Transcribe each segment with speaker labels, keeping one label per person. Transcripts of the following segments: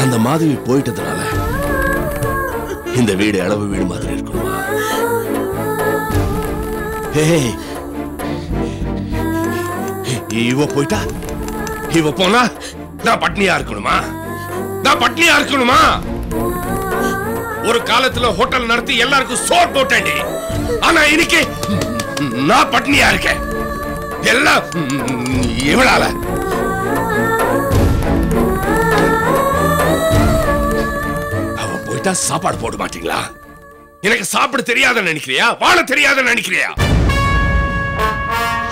Speaker 1: அந்த மாதிரி போயிட்டதுனால இந்த வீடு அளவு வீடு மாதிரி இருக்கணுமா? இவ போயிட்டா, இவ போனா நான் பட்னியா இருக்கணுமா? நான் பட்னியா இருக்கணுமா? ஒரு காலத்துல ஹோட்டல் நடத்தி எல்லாருக்கும் சோறு போட்டேன். ஆனா இன்னைக்கு நான் பட்னியா இருக்கேன். எல்லாம் இவளால. அவ போயிட்டா சாப்பாடு போட மாட்டீங்களா? எனக்கு சாப்பிட தெரியாத நினைக்கிறியா? வாழ தெரியாத நினைக்கிறியா?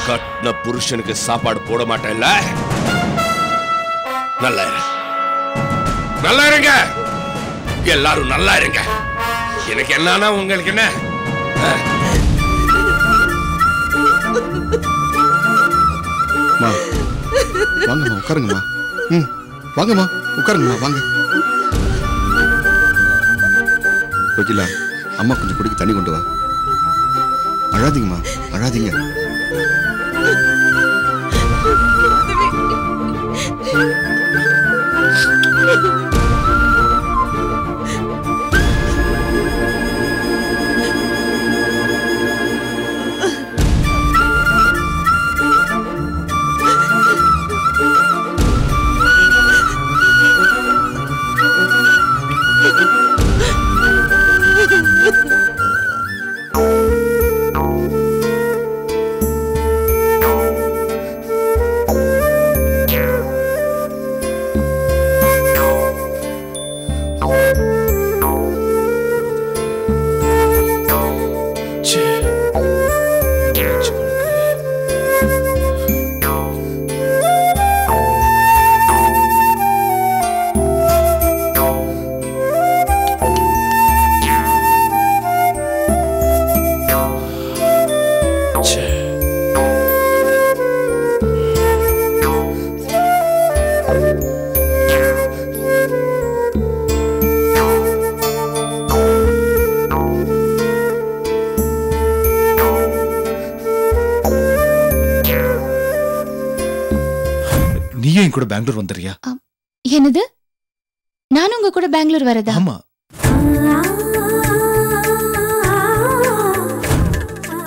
Speaker 1: கட்டின புருஷனுக்கு சாப்பாடு போட மாட்டேன்ல. நல்லா இரு, நல்லா இருங்க, எல்லாரும் நல்லா இருங்க. எனக்கு என்னன்னா உங்களுக்கு என்ன?
Speaker 2: வாங்கம்மா உட்காருங்கம்மா. வாங்கம்மா உட்காருங்கம்மா வாங்க. கோகிலா, அம்மா கொஞ்சம் குடிக்க தண்ணி கொண்டு வா. அழாதீங்கம்மா, அழாதீங்க.
Speaker 3: கூட பெங்களூர் வந்துறியா?
Speaker 4: என்னது? நானும் உங்க கூட பெங்களூர் வரதா?
Speaker 3: ஆமா.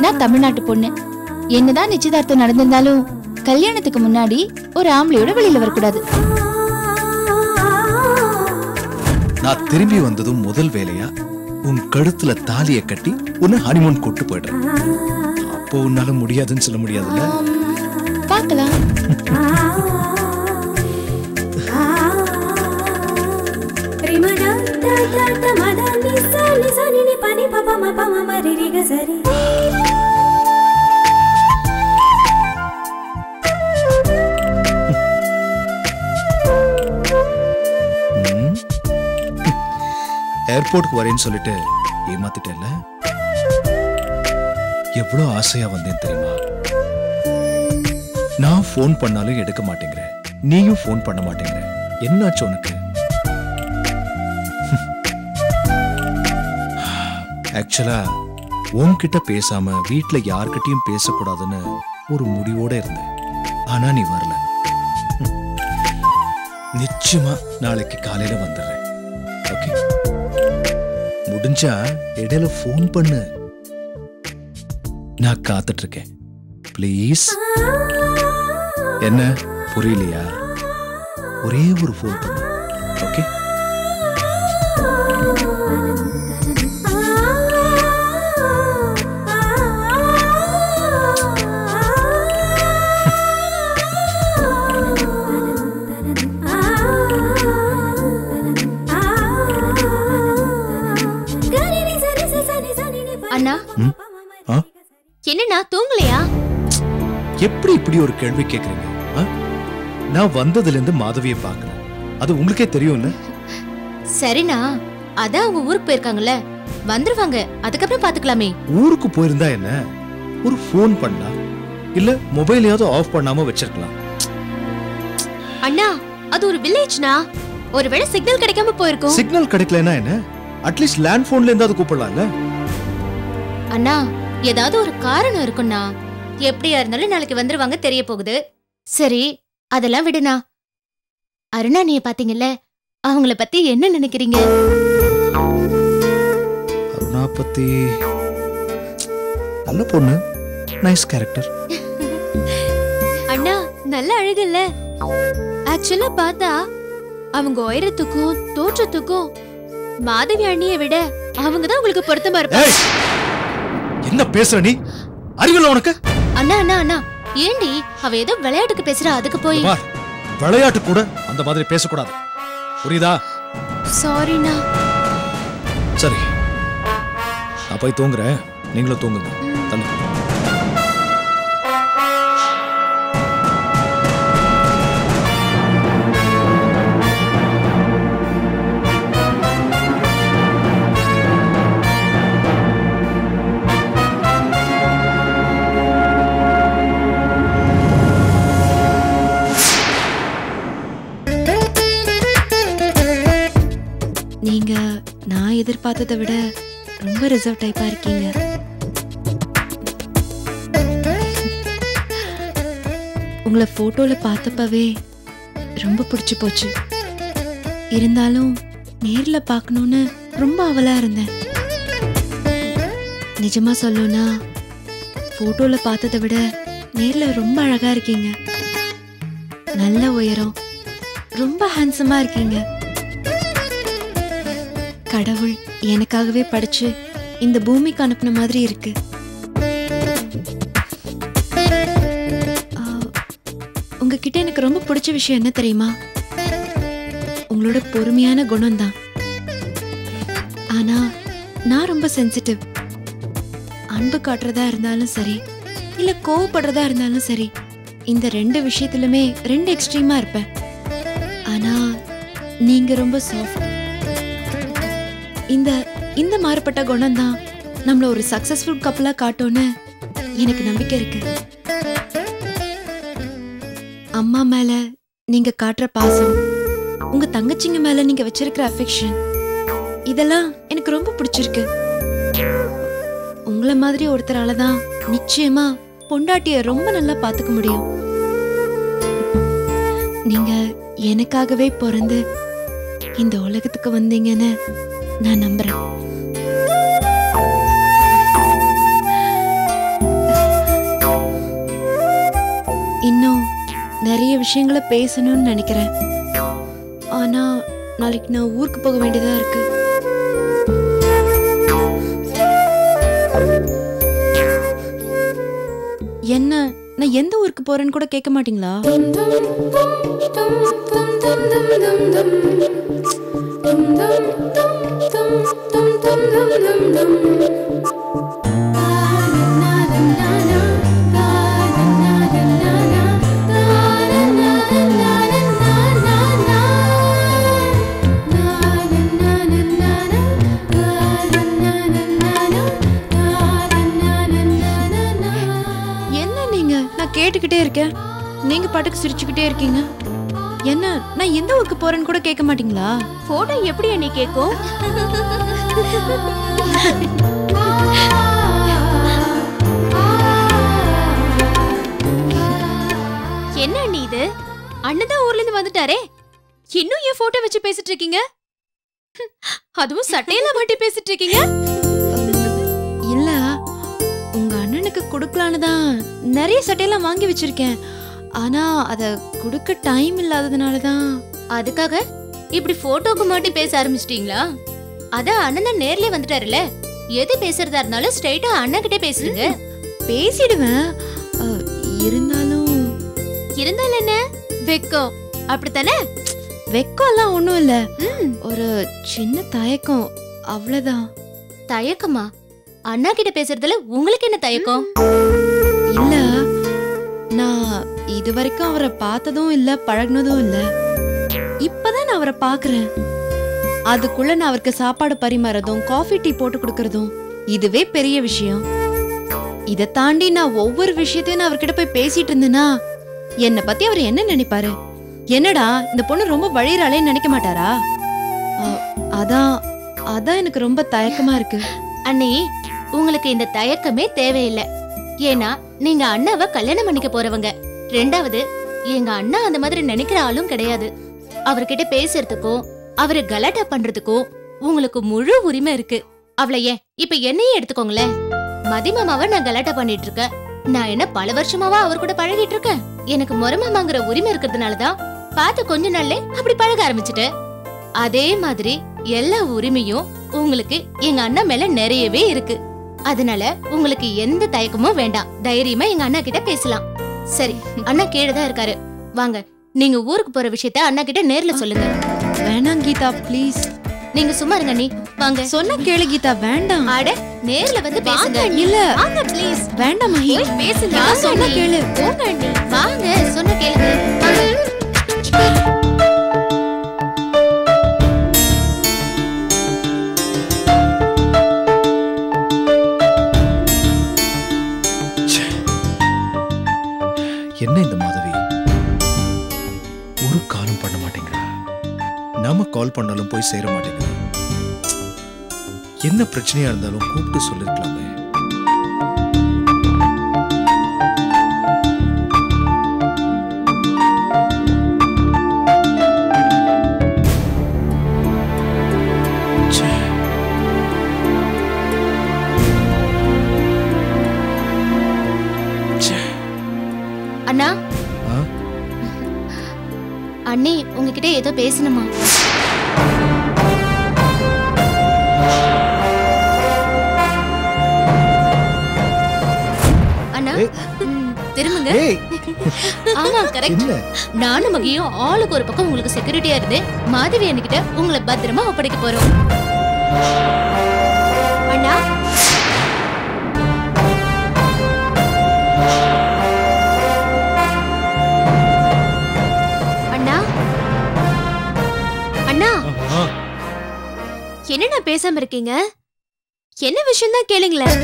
Speaker 4: நான் தமிழ்நாட்டு பொண்ணு. என்னதான் நிச்சயதார்த்தம் நடந்திருந்தாலும் கல்யாணத்துக்கு முன்னாடி ஒரு ஆம்பளையோட வெளியில வரக்கூடாது.
Speaker 3: நான் திரும்பி வந்ததும் முதல் வேலையா உன் கழுத்துல தாலியை கட்டி உன்னை ஹனிமூன் கூட்டு போயிடுறேன். அப்போ உன்னால முடியாதுன்னு சொல்ல முடியாதுல்ல?
Speaker 4: பார்க்கலாம்.
Speaker 3: ஏர்போர்ட்டுக்கு வரேன்னு சொல்லிட்டு ஏமாத்திட்டேன்ல? எவ்வளவு ஆசையா வந்தேன் தெரியுமா? நான் போன் பண்ணாலும் எடுக்க மாட்டேங்கிற, நீயும் போன் பண்ண மாட்டேங்கிற. என்னாச்சு உனக்கு? ஆக்சுவலா உன்கிட்ட பேசாம வீட்டுல யார்கிட்டயும் பேசக்கூடாதுன்னு ஒரு முடிவோட இருந்தேன். ஆனா நீ வரல. நிச்சயமா நாளைக்கு காலையில வந்துடுறேன். ஓகே? முடிஞ்சா இடையில போன் பண்ணு. நான் காத்துட்டு இருக்கேன். ப்ளீஸ். என்ன புரியலையா? ஒரே ஒரு ஃபோன் பண்ணு. ஓகே?
Speaker 4: அண்ணா, என்னண்ணா தூங்கலையா?
Speaker 3: எப்படி இப்படி ஒரு கேள்வி கேக்குறீங்க? நான் வந்ததுல இருந்து மாதவியை பார்க்கல. அது உங்களுக்கே தெரியும்ல.
Speaker 4: சரிண்ணா, அதான் அவங்க ஊருக்கு போயிருக்காங்கல்ல, வந்துருவாங்க, அதுக்கப்புறம் பாத்துக்கலாமே.
Speaker 3: ஊருக்கு போயிருந்தா என்ன, ஒரு ஃபோன் பண்ணா இல்ல மொபைலையாவது ஆஃப் பண்ணாம வச்சிருக்கலாம்.
Speaker 4: அண்ணா, அது ஒரு வில்லேஜ்னா, ஒருவேளை சிக்னல் கிடைக்காம போயிருக்கும்.
Speaker 3: சிக்னல் கிடைக்கலனா என்ன, அட்லீஸ்ட் லேண்ட் போன்ல இருந்தாவது கூப்பிடலாம்ல.
Speaker 4: அண்ணா, ஏதாவது ஒரு காரணம் இருக்கும்னா. எப்படியா இருந்தாலும் நாளைக்கு வந்துருவாங்க, தெரிய போகுது. சரி, அதெல்லாம் விடுனா. அருணா நீ பாத்தீங்கல்ல, அவங்கள பத்தி என்ன நினைக்கிறீங்க?
Speaker 3: அருணா பத்தி நல்ல பொண்ணு, நைஸ் கேரக்டர்.
Speaker 4: அண்ணா, நல்ல அழகு இல்ல? ஆக்சுவலா பார்த்தா அவங்க உயரத்துக்கும் தோற்றத்துக்கும் மாதவி அண்ணியை விட அவங்கதான் உங்களுக்கு பொருத்தமா இருப்பாங்க.
Speaker 3: என்ன பேசுற நீ? அறிவில்லை உனக்கு?
Speaker 4: அண்ணா அண்ணா அண்ணா, ஏண்டி அவ ஏதோ விளையாட்டுக்கு பேசுறா, அதுக்கு போய்.
Speaker 3: விளையாட்டு கூட அந்த மாதிரி பேசக்கூடாது, புரியுதா?
Speaker 4: சாரிண்ணா.
Speaker 3: சரி, நான் போய் தூங்குறேன், நீங்களும் தூங்குங்க. தள்ளு.
Speaker 5: நீங்க நான் எதிர்பார்த்ததை விட ரொம்ப ரிசர்வ் டைப்பா இருக்கீங்க. உங்களை போட்டோல பார்த்தப்பவே ரொம்ப பிடிச்சு போச்சு. இருந்தாலும் நேர்ல பார்க்கணும்னு ரொம்ப ஆவலா இருந்தேன். நிஜமா சொல்லணும்னா போட்டோல பார்த்ததை விட நேர்ல ரொம்ப அழகா இருக்கீங்க. நல்ல உயரம், ரொம்ப ஹேண்ட்ஸமா இருக்கீங்க. கடவுள் எனக்காகவே படிச்சு இந்த பூமிக்கு அனுப்பின மாதிரி இருக்கு. உங்ககிட்ட எனக்கு ரொம்ப பிடிச்ச விஷயம் என்ன தெரியுமா? உங்களோட பொறுமையான குணம் தான். ஆனா நான் ரொம்ப சென்சிட்டிவ். அன்பு காட்டுறதா இருந்தாலும் சரி, இல்ல கோவப்படுறதா இருந்தாலும் சரி, இந்த ரெண்டு விஷயத்திலுமே ரெண்டு எக்ஸ்ட்ரீமா இருப்பேன். ஆனா நீங்க ரொம்ப சாஃப்ட். இந்த மாறுபட்ட குணம் தான் நம்மள ஒரு சக்சஸ்ஃபுல் கப்பலா காட்டும்னு எனக்கு நம்பிக்கை இருக்கு. அம்மா மேல நீங்க காட்டுற பாசம், உங்க தங்கச்சிங்க மேல நீங்க வச்சிருக்கிற அஃபெக்ஷன், இதெல்லாம் எனக்கு ரொம்ப பிடிச்சிருக்கு. உங்கள மாதிரி ஒருத்தரால தான் நிச்சயமா பொண்டாட்டிய ரொம்ப நல்லா பாத்துக்க முடியும். நீங்க எனக்காகவே பிறந்து இந்த உலகத்துக்கு வந்தீங்கன்னு நான் நம்புறேன். இன்னும் நிறைய விஷயங்களை பேசணும்னு நினைக்கிறேன். ஆனா நாளைக்கு நான் ஊருக்கு போக வேண்டியதா இருக்கு. என்ன, நான் எந்த ஊருக்கு போறேன்னு கூட கேட்க மாட்டீங்களா? கேட்டுக்கிட்டே இருக்கேன், நீங்க பாட்டுக்கு சிரிச்சுக்கிட்டே இருக்கீங்க. என்ன, நான் எந்த ஊருக்கு போறேன்னு கூட கேட்க மாட்டீங்களா?
Speaker 4: போட்டோ எப்படி அண்ணி கேக்கும்? என்ன அண்ணி இது? அண்ணன் ஊர்ல இருந்து வந்துட்டாரே, இன்னும் என் போட்டோ வச்சு பேசிட்டு இருக்கீங்க? அதுவும் சட்டையில மாட்டி பேசிட்டு இருக்கீங்க?
Speaker 5: இல்ல, உங்க அண்ணனுக்கு அண்ணனுக்கு கொடுக்கலான்னு தான் நிறைய சட்டையெல்லாம் வாங்கி வச்சிருக்கேன். ஆனா அத கொடுக்க டைம் இல்லாததுனால தான்.
Speaker 4: அதுக்காக இப்படி போட்டோக்கு மட்டும் பேச ஆரம்பிச்சிட்டீங்களா? அதான் அண்ணன் நேர்லயே வந்துட்டாருல, எது பேசுறதா இருந்தாலும் ஸ்ட்ரைட்டா அண்ணன் கிட்டே பேசுங்க.
Speaker 5: பேசிடுவேன். இருந்தாலும்
Speaker 4: என்ன வெக்கம் அப்படித்தானே?
Speaker 5: வெக்கம் எல்லாம் ஒண்ணும் இல்ல, ஒரு சின்ன தயக்கம் அவ்வளவுதான்.
Speaker 4: தயக்கமா? அண்ணா கிட்ட பேசுறதுல உங்களுக்கு என்ன தயக்கம்?
Speaker 5: இல்ல, நான் இது வரைக்கும் அவரை பார்த்ததும் இல்ல, பழகுனதும் இல்ல. இப்பதான் நான் அவரை பாக்குறேன். அதுக்குள்ள நான் அவருக்கு சாப்பாடு பரிமாறதும் காஃபி டீ போட்டு கொடுக்கறதும் இதுவே பெரிய விஷயம். இதை தாண்டி நான் ஒவ்வொரு விஷயத்தையும் நான் அவர்கிட்ட போய் பேசிட்டு இருந்தேன்னா என்னை பத்தி அவர் என்ன நினைப்பாரு? என்னடா இந்த பொண்ணு ரொம்ப வழிறாளேன்னு நினைக்க மாட்டாரா? அதான் எனக்கு ரொம்ப தயக்கமா இருக்கு.
Speaker 4: அண்ணி, உங்களுக்கு இந்த தயக்கமே தேவையில்லை. ஏன்னா நீங்க அண்ணாவை கல்யாணம் பண்ணிக்க போறவங்க. ரெண்டாவது, எங்க அண்ணா அந்த மாதிரி நினைக்கிற ஆளும் கிடையாது. அவர்கிட்ட பேசுறதுக்கும் அவரை கலாட்டா பண்றதுக்கும் உங்களுக்கு முழு உரிமை இருக்கு. அவளை ஏன் இப்ப என்னையே எடுத்துக்கோங்களேன். மதிமாமாவை நான் கலாட்டா பண்ணிட்டு இருக்கேன். நான் என்ன பல வருஷமாவா அவர் கூட பழகிட்டு இருக்கேன். எனக்கு முறமாமாங்கிற உரிமை இருக்கிறதுனாலதான் பார்த்து கொஞ்ச நாள்ல அப்படி பழக ஆரம்பிச்சுட்டேன். அதே மாதிரி எல்லா உரிமையும் உங்களுக்கு எங்க அண்ணா மேல நிறையவே இருக்கு. அதனால உங்களுக்கு எந்த தயக்கமும் வேண்டாம். தைரியமா எங்க அண்ணா கிட்ட பேசலாம். சரி, அண்ணா கீழதான் இருக்காரு. வாங்க, நீங்க ஊருக்கு போற விஷயத்த அண்ணா கிட்ட நேர்ல சொல்லுங்க.
Speaker 5: வேணாம் கீதா, ப்ளீஸ்.
Speaker 4: நீங்க சும்மா இருங்க நீ. வாங்க.
Speaker 5: சொன்ன கேளு கீதா, வேண்டாம்.
Speaker 4: அட, நேர்ல வந்து பேசுங்க.
Speaker 5: இல்ல,
Speaker 4: வாங்க ப்ளீஸ்.
Speaker 5: வேண்டாம் மஹி,
Speaker 4: பேசுங்க.
Speaker 5: நான் சொன்ன கேளு.
Speaker 4: போங்க அண்ணி. வாங்க, சொன்ன கேளுங்க.
Speaker 3: என்ன இந்த மாதவி ஒரு காலும் பண்ண மாட்டேங்கிறா. நாம கால் பண்ணாலும் போய் சேர மாட்டேங்குது. என்ன பிரச்சனையா இருந்தாலும் கூப்பிட்டு சொல்லிருக்கலாமே.
Speaker 4: அண்ணா, அண்ணி உங்ககிட்ட ஏதோ பேசணுமா? அண்ணா, திரும்புங்க. ஆமா, கரெக்ட். நானும் மகியும் ஆளுக்கு ஒரு பக்கம் உங்களுக்கு செக்யூரிட்டியா இருந்து மாதவி அண்ணிக்கிட்ட உங்களை பத்திரமா ஒப்படைக்க போறோம். அண்ணா, என்னடா பேசாம இருக்கீங்க? என்ன விஷயம் தான் கேளுங்களேன்.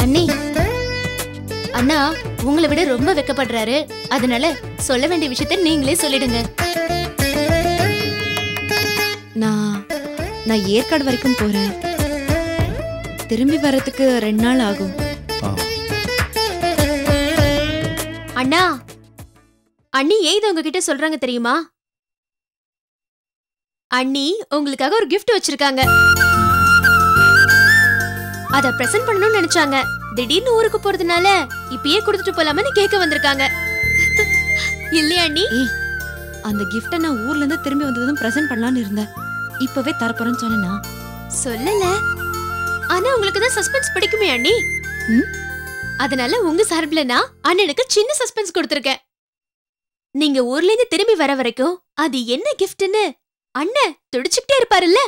Speaker 4: அண்ணி, அண்ணா உங்களை விட ரொம்ப வெக்கப்படுறாரு. அதனால சொல்ல வேண்டிய விஷயத்தை நீங்களே சொல்லிடுங்க.
Speaker 5: நான் ஏற்காடு வரைக்கும் போறேன். திரும்பி வரதுக்கு 2 நாள் ஆகும்.
Speaker 4: அண்ணா, அண்ணி ஏன் இதை உங்ககிட்ட சொல்றாங்க தெரியுமா? அண்ணி உங்களுக்காக ஒரு gift வச்சிருக்காங்க. அத பிரசன்ட் பண்ணணும்னு நினைச்சாங்க. திடீர்னு ஊருக்கு போறதுனால இப்பயே கொடுத்துட்டு போலாமான்னு கேட்க வந்திருக்காங்க. இல்லையா அண்ணி?
Speaker 5: அந்த கிஃப்ட நான் ஊர்ல இருந்து திரும்பி வந்ததும் பிரசன்ட் பண்ணலாம்னு இருந்தேன். இப்பவே தரப்போறேன்னு சொன்னா
Speaker 4: சொல்லல. ஆனா உங்களுக்கு தான் சஸ்பென்ஸ் பிடிக்குமே அண்ணி. அதனால உங்க சார்பில் நான் அண்ணனுக்கு சின்ன சஸ்பென்ஸ் கொடுத்திருக்கேன். நீங்க ஊர்ல இருந்து திரும்பி வர வரைக்கும் அது என்ன கிஃப்ட்னு அண்ணன் துடிச்சுக்கிட்டே இருப்பாருல்ல,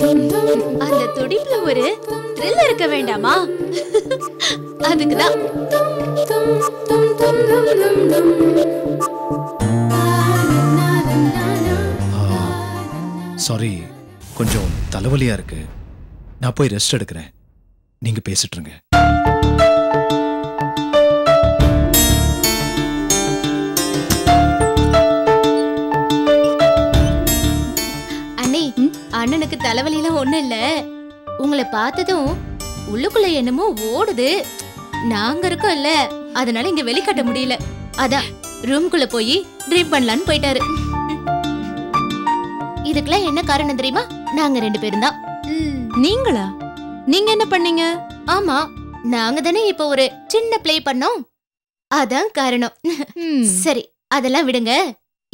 Speaker 4: அந்த துடிப்புல ஒரு த்ரில் இருக்க வேண்டாமா? அதுக்குதான்.
Speaker 3: சாரி, கொஞ்சம் தலைவலியா இருக்கு. நான் போய் ரெஸ்ட் எடுக்கிறேன். நீங்க பேசிட்டு இருங்க.
Speaker 4: அண்ணி, அண்ணனுக்கு தலைவலிலாம் ஒண்ணும் இல்ல. உங்களை பார்த்ததும் உள்ளுக்குள்ள என்னமோ ஓடுது. நாங்க இருக்கோம்ல, அதனால இங்க வெளிக்காட்ட முடியல. அதான் ரூம்குள்ள போய் ட்ரீம் பண்ணலான்னு போயிட்டாரு. இதுக்கெல்லாம் என்ன காரணம் தெரியுமா? நாங்க 2 பேரும் தான்.
Speaker 5: நீங்களா? நீங்க என்ன பண்ணீங்க?
Speaker 4: ஆமா, நாங்க தானே இப்ப ஒரு சின்ன ப்ளே பண்ணோம். அதான் காரணம். சரி, அதெல்லாம் விடுங்க.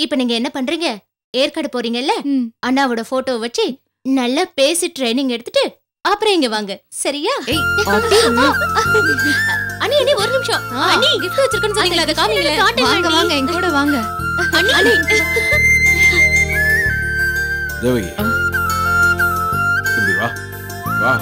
Speaker 4: இப்ப நீங்க என்ன பண்றீங்க? ஏற்காடு போறீங்கல்ல, அண்ணாவோட போட்டோ வச்சு நல்லா பேசி ட்ரைனிங் எடுத்துட்டு அப்புறம் இங்க வாங்க, சரியா? அண்ணி அண்ணி ஒரு நிமிஷம். அண்ணி gift வச்சிருக்கேன்னு சொன்னீங்களே, அத காமிங்களே.
Speaker 5: வாங்க வாங்க, எங்க கூட வாங்க.
Speaker 4: அண்ணி
Speaker 6: தேவகி, இப்படி வா வா.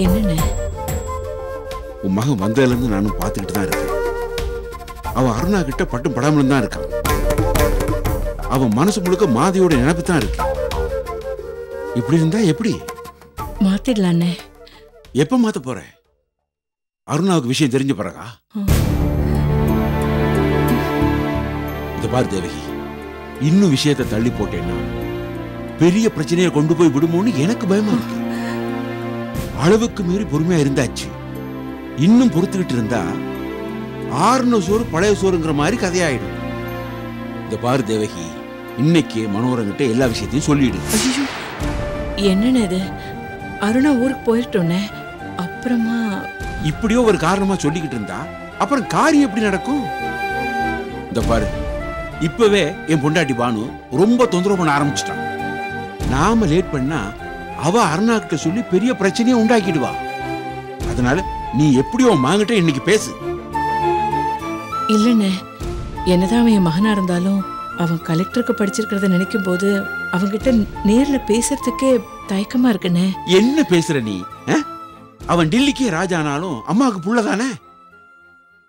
Speaker 7: என்னன்னு?
Speaker 6: உன் மகன் வந்ததுல இருந்து நானும் பார்த்துக்கிட்டு தான் இருக்கேன். அவன் அருணா கிட்ட பட்டும் படாமலும் தான் இருக்கான். அவன் மனசு முழுக்க மாதியோட நினைப்பு தான் இருக்கு. இப்படி இருந்தா எப்படி?
Speaker 7: மாத்திடலானே.
Speaker 6: எப்ப மாத்த போற? அருணாவுக்கு விஷயம் தெரிஞ்ச பிறகா? இத பாரு தேவகி, இன்னும் விஷயத்தை தள்ளி போட்டேன்னா பெரிய பிரச்சனையை கொண்டு போய் விடுமோன்னு எனக்கு பயமா இருக்கு. அளவுக்கு மீறி பொறுமையா இருந்தாச்சு. இன்னும் பொறுத்துக்கிட்டு இருந்தா ஆறுன சோறு பழைய சோறுங்கிற மாதிரி கதையாயிடும். இத பாரு தேவகி, இன்னைக்கு மனோரங்கிட்ட எல்லா விஷயத்தையும் சொல்லிடு.
Speaker 7: என்னன்னு இது? அருணா ஊருக்கு போயிட்டோன்னே அப்புறமா
Speaker 6: இப்படியோ ஒரு காரணமா சொல்லிக்கிட்டு இருந்தா அப்புறம் காரியம் எப்படி நடக்கும்? இந்த பாரு, இப்பவே என் பொண்டாட்டி பானு ரொம்ப தொந்தரவு பண்ண ஆரம்பிச்சிட்டான். நாம லேட் பண்ணா அவ அருணா கிட்ட சொல்லி பெரிய பிரச்சனையை உண்டாக்கிடுவா. அதனால நீ எப்படியோ மகன்கிட்ட இன்னைக்கு பேசு.
Speaker 7: இல்லைண்ணே, என்னதான் அவன் என் மகனா இருந்தாலும் அவன் கலெக்டருக்கு படிச்சிருக்கிறத நினைக்கும் போது அவன்கிட்ட நேர்ல பேசுறதுக்கே தயக்கமா இருக்குண்ணே.
Speaker 6: என்ன பேசுற நீ? அவன் டில்லிக்கே ராஜானாலும் அம்மாவுக்கு புள்ளதானே.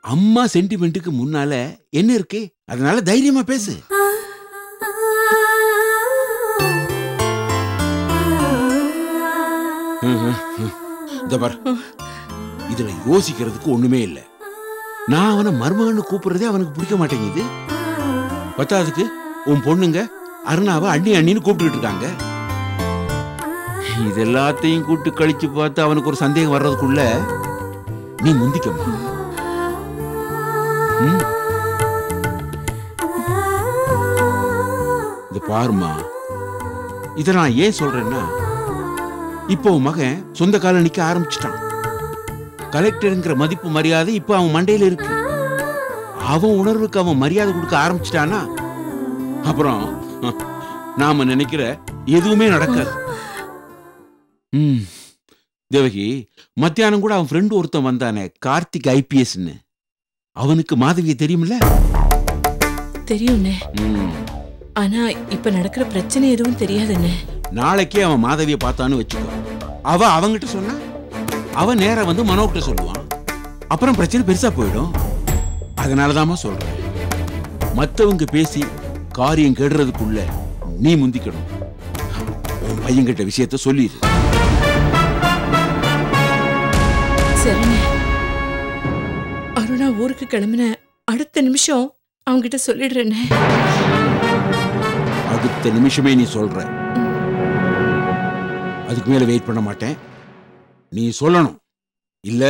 Speaker 6: அம்மா சென்டிமெண்ட்டுக்கு முன்னால என்ன இருக்கு? அதனால தைரியமா பேசு. இந்த பார், இதுல யோசிக்கிறதுக்கு ஒண்ணுமே இல்ல. நான் அவனை மருமகன்னு கூப்பிடுறதே அவனுக்கு பிடிக்க மாட்டேங்குது. பத்தாவதுக்கு உன் பொண்ணுங்க அருணாவை அண்ணி அண்ணின்னு கூப்பிட்டுக்கிட்டு இருக்காங்க. இது எல்லாத்தையும் கூட்டு கழிச்சு பார்த்து அவனுக்கு ஒரு சந்தேகம் வர்றதுக்குள்ள நீ முந்திக்க. இது பாருமா, இத நான் ஏன் சொல்றேன்னா, இப்போ உன் மகன் சொந்த கால நிக்க ஆரம்பிச்சிட்டான். கலெக்டருங்கிற மதிப்பு மரியாதை இப்ப அவன் மண்டையில இருக்கு. அவன் உணர்வுக்கு அவன் மரியாதை கொடுக்க ஆரம்பிச்சிட்டானா அப்புறம் நாம நினைக்கிற எதுவுமே நடக்காது. தேவகி, மத்தியானம் கூட அவன் ஃப்ரெண்டு ஒருத்தன் வந்தானே, கார்த்திக் IPSன்னு. அவனுக்கு மாதவியை தெரியுமில்ல?
Speaker 7: தெரியும்ண்ணே. ஆனா இப்ப நடக்கிற பிரச்சனை எதுவும் தெரியாதுண்ணே.
Speaker 6: நாளைக்கே அவன் மாதவியை பார்த்தான்னு வச்சுக்கோ. அவ அவங்கிட்ட சொன்னா அவன் நேரா வந்து மனோகிட்ட சொல்லுவான். அப்புறம் பிரச்சனை பெருசா போயிடும். அதனாலதாமா சொல்றேன், மத்தவங்க பேசி காரியம் கெடுறதுக்குள்ள நீ முந்திக்கணும். உன் பையன்கிட்ட விஷயத்த சொல்லிடு.
Speaker 7: சரிண்ணே. அருணா ஊருக்கு கிளம்பின அடுத்த நிமிஷம் அவங்கிட்ட சொல்லிடுறேண்ணே.
Speaker 6: அடுத்த நிமிஷமே நீ சொல்ற. அதுக்கு மேல வெயிட் பண்ண மாட்டேன். நீ சொல்லணும். இல்ல